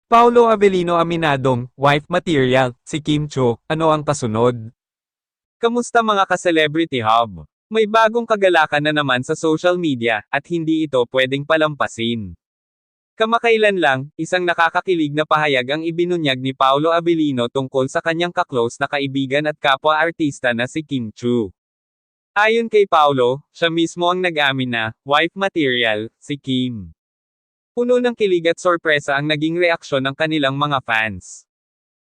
Paolo Avellino aminadong, wife material, si Kim Cho, ano ang kasunod? Kamusta mga ka-celebrity hub? May bagong kagalakan na naman sa social media, at hindi ito pwedeng palampasin. Kamakailan lang, isang nakakakilig na pahayag ang ibinunyag ni Paolo Avellino tungkol sa kanyang kaklose na kaibigan at kapwa-artista na si Kim Chu. Ayon kay Paolo, siya mismo ang nag-amin na, wife material, si Kim. Puno ng kilig at sorpresa ang naging reaksyon ng kanilang mga fans.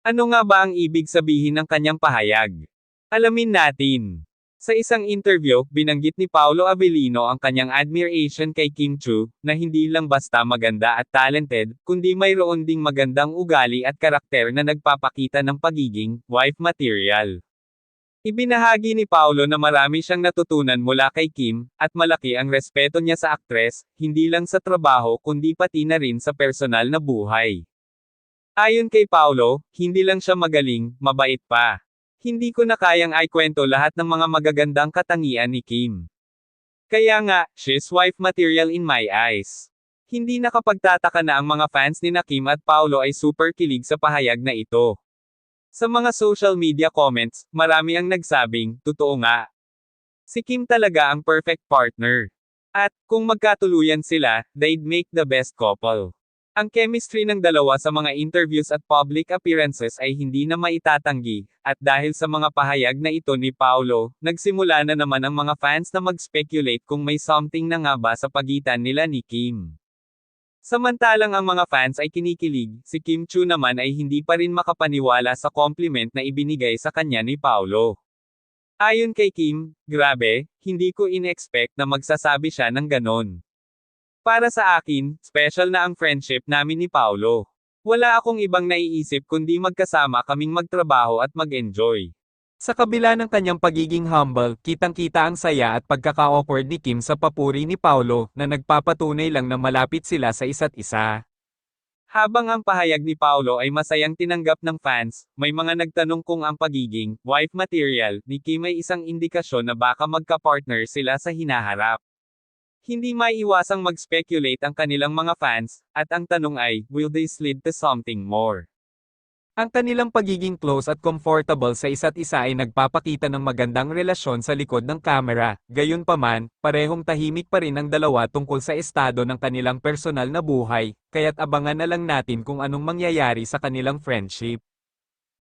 Ano nga ba ang ibig sabihin ng kanyang pahayag? Alamin natin. Sa isang interview, binanggit ni Paolo Avellino ang kanyang admiration kay Kim Chu, na hindi lang basta maganda at talented, kundi mayroon ding magandang ugali at karakter na nagpapakita ng pagiging wife material. Ibinahagi ni Paolo na marami siyang natutunan mula kay Kim, at malaki ang respeto niya sa aktres, hindi lang sa trabaho kundi pati na rin sa personal na buhay. Ayon kay Paolo, hindi lang siya magaling, mabait pa. Hindi ko na kayang ikwento lahat ng mga magagandang katangian ni Kim. Kaya nga, she's wife material in my eyes. Hindi nakapagtataka na ang mga fans ni Kim at Paolo ay super kilig sa pahayag na ito. Sa mga social media comments, marami ang nagsabing, totoo nga. Si Kim talaga ang perfect partner. At, kung magkatuluyan sila, they'd make the best couple. Ang chemistry ng dalawa sa mga interviews at public appearances ay hindi na maitatanggi, at dahil sa mga pahayag na ito ni Paolo, nagsimula na naman ang mga fans na mag-speculate kung may something na nga ba sa pagitan nila ni Kim. Samantalang ang mga fans ay kinikilig, si Kim Chu naman ay hindi pa rin makapaniwala sa compliment na ibinigay sa kanya ni Paolo. Ayon kay Kim, grabe, hindi ko in-expect na magsasabi siya ng ganon. Para sa akin, special na ang friendship namin ni Paolo. Wala akong ibang naiisip kundi magkasama kaming magtrabaho at mag-enjoy. Sa kabila ng kanyang pagiging humble, kitang-kita ang saya at pagkaka-awkward ni Kim sa papuri ni Paolo, na nagpapatunay lang na malapit sila sa isa't isa. Habang ang pahayag ni Paolo ay masayang tinanggap ng fans, may mga nagtanong kung ang pagiging wife material ni Kim ay isang indikasyon na baka magka-partner sila sa hinaharap. Hindi maiiwasang mag-speculate ang kanilang mga fans, at ang tanong ay, will they slid to something more? Ang kanilang pagiging close at comfortable sa isa't isa ay nagpapakita ng magandang relasyon sa likod ng kamera, gayunpaman, parehong tahimik pa rin ang dalawa tungkol sa estado ng kanilang personal na buhay, kaya't abangan na lang natin kung anong mangyayari sa kanilang friendship.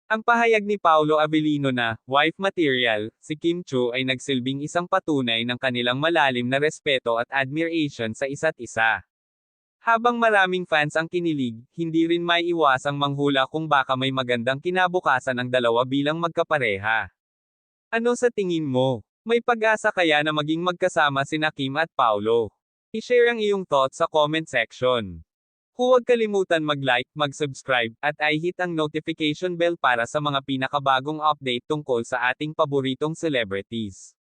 Ang pahayag ni Paolo Avellino na, wife material, si Kim Chu ay nagsilbing isang patunay ng kanilang malalim na respeto at admiration sa isa't isa. Habang maraming fans ang kinilig, hindi rin maiiwasang manghula kung baka may magandang kinabukasan ang dalawa bilang magkapareha. Ano sa tingin mo? May pag-asa kaya na maging magkasama sina Kim at Paolo? I-share ang iyong thoughts sa comment section. Huwag kalimutan mag-like, mag-subscribe, at i-hit ang notification bell para sa mga pinakabagong update tungkol sa ating paboritong celebrities.